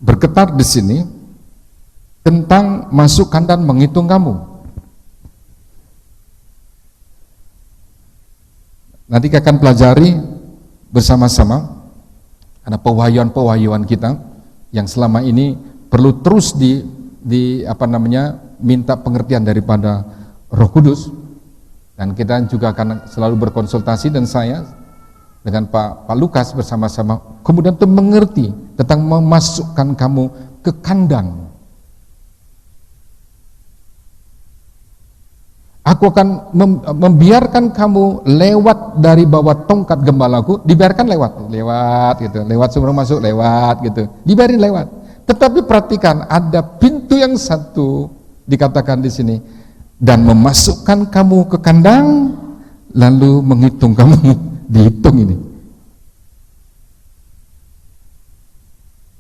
bergetar di sini tentang masuk kandang menghitung kamu. Nanti kita akan pelajari bersama-sama, karena pewahyuan-pewahyuan kita yang selama ini perlu terus minta pengertian daripada Roh Kudus, dan kita juga akan selalu berkonsultasi, dan saya dengan Pak Lukas bersama-sama kemudian untuk mengerti tentang memasukkan kamu ke kandang. Aku akan membiarkan kamu lewat dari bawah tongkat gembalaku, dibiarkan lewat gitu, lewat sebelum masuk lewat gitu, dibiarin lewat. Tetapi perhatikan, ada pintu yang satu dikatakan di sini, dan memasukkan kamu ke kandang, lalu menghitung kamu, dihitung ini.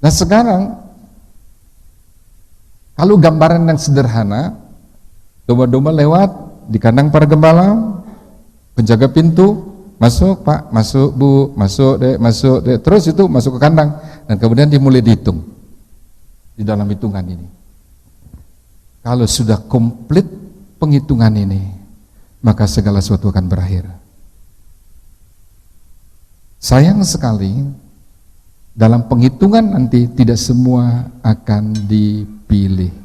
Nah sekarang, kalau gambaran yang sederhana, domba-domba lewat di kandang para gembala, penjaga pintu masuk, Pak, masuk Bu, masuk Dek, terus itu masuk ke kandang, dan kemudian dimulai dihitung di dalam hitungan ini. Kalau sudah komplit penghitungan ini, maka segala sesuatu akan berakhir. Sayang sekali, dalam penghitungan nanti tidak semua akan dipilih.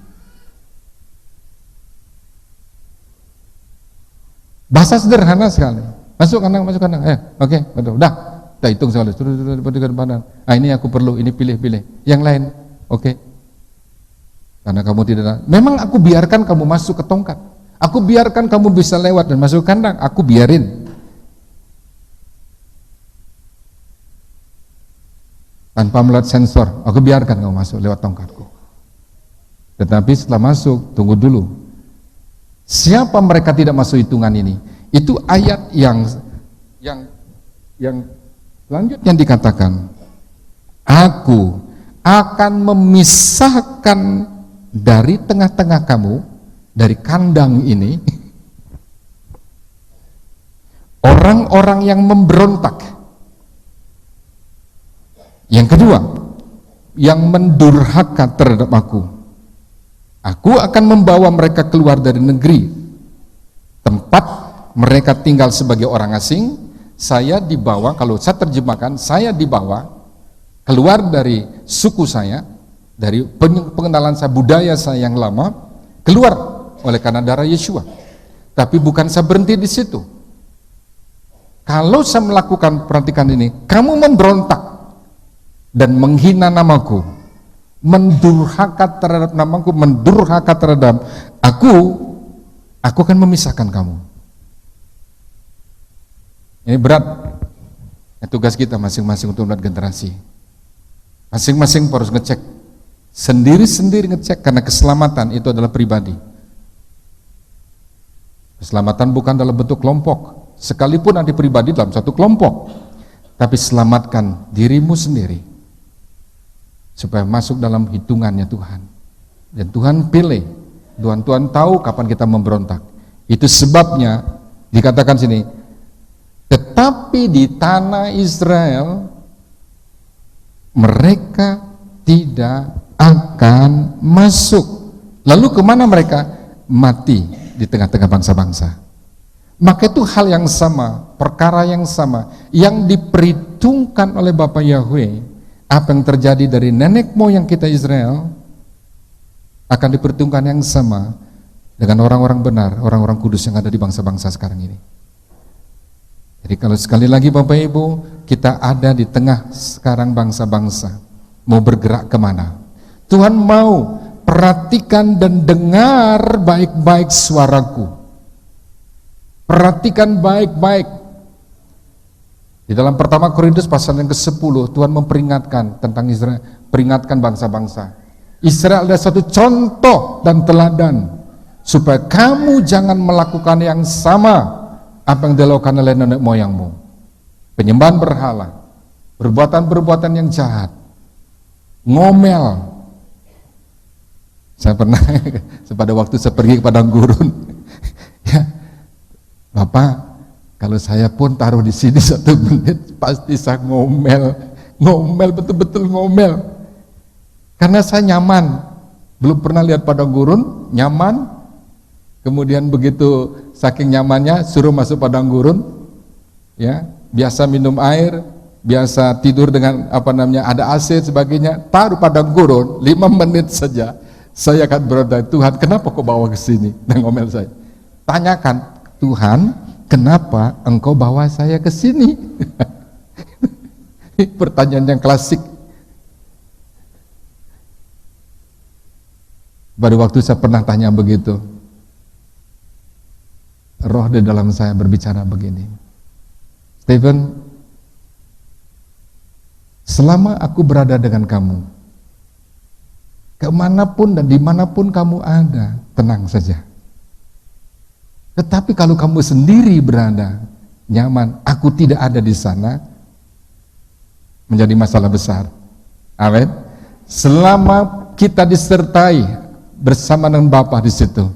Bahasa sederhana sekali. Masuk kandang, oke, betul. Udah, kita hitung sekali. Ah, ini aku perlu, ini pilih. Yang lain, oke. Karena kamu tidak. Memang aku biarkan kamu masuk ke tongkat. Aku biarkan kamu bisa lewat dan masuk kandang. Aku biarin. Tanpa melihat sensor, aku biarkan kamu masuk lewat tongkatku. Tetapi setelah masuk, tunggu dulu. Siapa mereka tidak masuk hitungan ini? Itu ayat yang selanjutnya dikatakan, aku akan memisahkan dari tengah-tengah kamu, dari kandang ini, orang-orang yang memberontak. Yang kedua, yang mendurhaka terhadap aku akan membawa mereka keluar dari negeri tempat mereka tinggal sebagai orang asing. Saya dibawa, kalau saya terjemahkan, saya dibawa keluar dari suku saya, dari pengenalan saya, budaya saya yang lama, keluar oleh karena darah Yeshua. Tapi bukan saya berhenti di situ. Kalau saya melakukan, perhatikan ini, kamu memberontak dan menghina namaku, mendurhaka terhadap namaku, mendurhaka terhadap aku akan memisahkan kamu. Ini berat. Tugas kita masing-masing untuk melihat generasi. Masing-masing harus ngecek, sendiri-sendiri ngecek, karena keselamatan itu adalah pribadi. Keselamatan bukan dalam bentuk kelompok, sekalipun ada pribadi dalam satu kelompok, tapi selamatkan dirimu sendiri supaya masuk dalam hitungannya Tuhan. Dan Tuhan pilih, Tuhan tahu kapan kita memberontak. Itu sebabnya dikatakan sini, tetapi di tanah Israel mereka tidak akan masuk. Lalu kemana mereka? Mati di tengah-tengah bangsa-bangsa. Maka itu hal yang sama, perkara yang sama yang diperhitungkan oleh Bapa Yahweh. Apa yang terjadi dari nenek moyang kita Israel akan diperhitungkan yang sama dengan orang-orang benar, orang-orang kudus yang ada di bangsa-bangsa sekarang ini. Jadi kalau sekali lagi Bapak Ibu, kita ada di tengah sekarang bangsa-bangsa, mau bergerak kemana? Tuhan mau perhatikan dan dengar baik-baik suaraku. Perhatikan baik-baik. Di dalam pertama Korintus pasal yang ke-10, Tuhan memperingatkan tentang Israel, peringatkan bangsa-bangsa. Israel adalah satu contoh dan teladan, supaya kamu jangan melakukan yang sama apa yang dilakukan oleh nenek moyangmu. Penyembahan berhala, perbuatan-perbuatan yang jahat, ngomel. Saya pernah pada waktu saya pergi ke padang gurun, ya, Bapak, kalau saya pun taruh di sini 1 menit pasti saya ngomel betul-betul ngomel. Karena saya nyaman, belum pernah lihat padang gurun, nyaman. Kemudian begitu saking nyamannya suruh masuk padang gurun, ya, biasa minum air, biasa tidur dengan ada AC sebagainya, taruh padang gurun 5 menit saja, saya akan berdoa, Tuhan kenapa kau bawa ke sini? Dan ngomel saya. Tanyakan, Tuhan kenapa engkau bawa saya ke sini? Pertanyaan yang klasik. Pada waktu saya pernah tanya begitu, Roh di dalam saya berbicara begini, Stephen, selama aku berada dengan kamu, kemanapun dan dimanapun kamu ada, tenang saja. Tetapi kalau kamu sendiri berada nyaman, aku tidak ada di sana, menjadi masalah besar. Amin. Selama kita disertai bersama dengan Bapa di situ,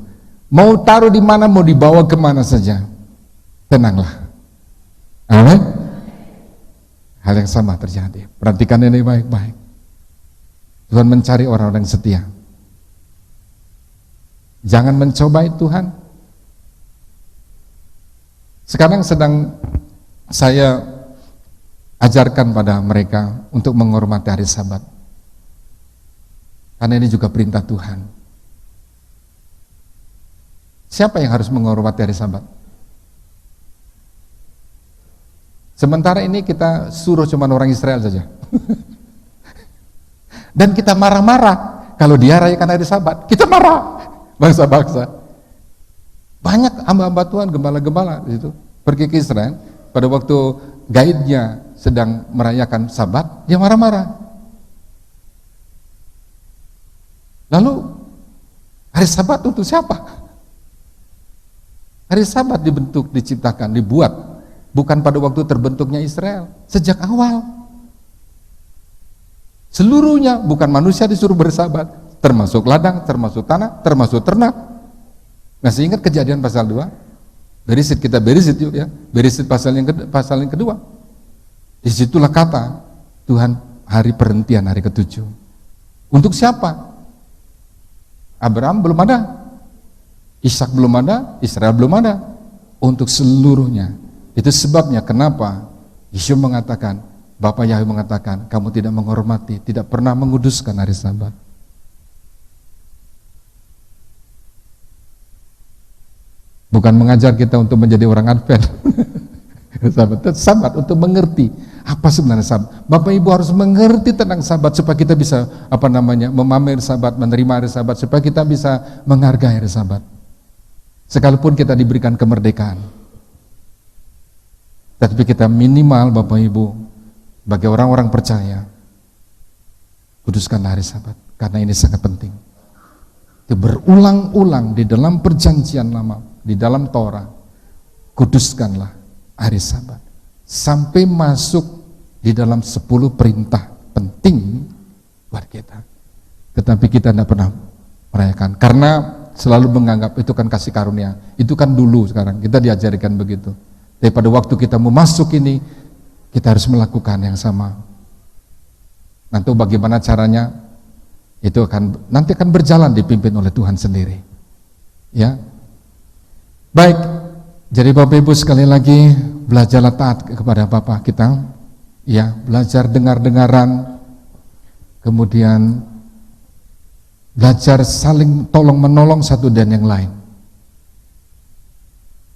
mau taruh di mana, mau dibawa kemana saja, tenanglah. Amin. Hal yang sama terjadi. Perhatikan ini baik-baik. Tuhan mencari orang-orang yang setia. Jangan mencobai Tuhan. Sekarang sedang saya ajarkan pada mereka untuk menghormati hari Sabat. Karena ini juga perintah Tuhan. Siapa yang harus menghormati hari Sabat? Sementara ini kita suruh cuma orang Israel saja. Dan kita marah-marah kalau dia rayakan hari Sabat. Kita marah, bangsa-bangsa. Banyak hamba-hamba Tuhan, gembala-gembala di situ pergi ke Israel. Pada waktu guide-nya sedang merayakan Sabat, dia marah-marah. Lalu hari Sabat untuk siapa? Hari Sabat dibentuk, diciptakan, dibuat bukan pada waktu terbentuknya Israel, sejak awal. Seluruhnya, bukan manusia disuruh bersabat, termasuk ladang, termasuk tanah, termasuk ternak. Masih ingat Kejadian pasal 2? Berisit, kita berisit yuk ya. Berisit pasal yang kedua. Disitulah kata Tuhan hari perhentian, hari ke-7. Untuk siapa? Abraham belum ada, Ishak belum ada, Israel belum ada. Untuk seluruhnya. Itu sebabnya kenapa Yesus mengatakan, Bapa Yahweh mengatakan, kamu tidak menghormati, tidak pernah menguduskan hari Sabat. Bukan mengajar kita untuk menjadi orang Advent. Sabat untuk mengerti apa sebenarnya Sabat. Bapak Ibu harus mengerti tentang Sabat supaya kita bisa memamer Sabat, menerima hari Sabat, supaya kita bisa menghargai hari Sabat. Sekalipun kita diberikan kemerdekaan, tapi kita minimal Bapak Ibu bagi orang-orang percaya kuduskan hari Sabat, karena ini sangat penting. Itu berulang-ulang di dalam perjanjian lama, di dalam Torah, kuduskanlah hari Sabat, sampai masuk di dalam 10 perintah penting buat kita. Tetapi kita tidak pernah merayakan, karena selalu menganggap itu kan kasih karunia, itu kan dulu, sekarang kita diajarkan begitu. Tapi pada waktu kita mau masuk ini, kita harus melakukan yang sama. Nanti bagaimana caranya, itu nanti akan berjalan dipimpin oleh Tuhan sendiri. Ya, baik. Jadi Bapak Ibu sekali lagi, belajarlah taat kepada Bapa kita. Ya, belajar dengar-dengaran, kemudian belajar saling tolong menolong satu dan yang lain,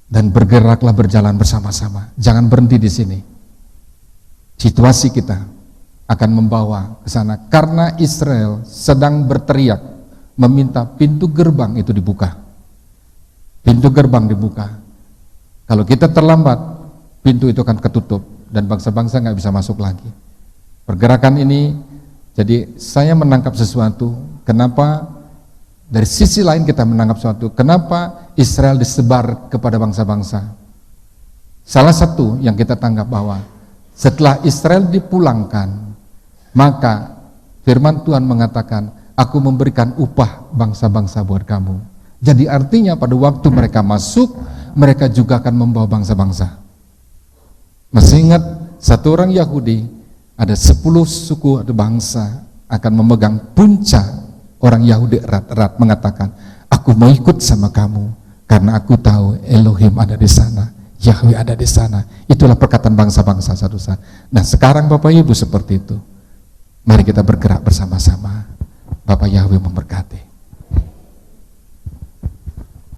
dan bergeraklah berjalan bersama-sama. Jangan berhenti di sini. Situasi kita akan membawa ke sana, karena Israel sedang berteriak meminta pintu gerbang itu dibuka. Pintu gerbang dibuka. Kalau kita terlambat, pintu itu akan ketutup dan bangsa-bangsa nggak bisa masuk lagi. Pergerakan ini, jadi saya menangkap sesuatu. Kenapa dari sisi lain kita menangkap sesuatu? Kenapa Israel disebar kepada bangsa-bangsa? Salah satu yang kita tangkap bahwa setelah Israel dipulangkan, maka firman Tuhan mengatakan, aku memberikan upah bangsa-bangsa buat kamu. Jadi artinya pada waktu mereka masuk, mereka juga akan membawa bangsa-bangsa. Masih ingat satu orang Yahudi, ada 10 suku atau bangsa akan memegang puncak. Orang Yahudi erat-erat mengatakan, aku mau ikut sama kamu karena aku tahu Elohim ada di sana, Yahweh ada di sana. Itulah perkataan bangsa-bangsa satu saat. Nah sekarang Bapak Ibu seperti itu. Mari kita bergerak bersama-sama. Bapak Yahweh memberkati.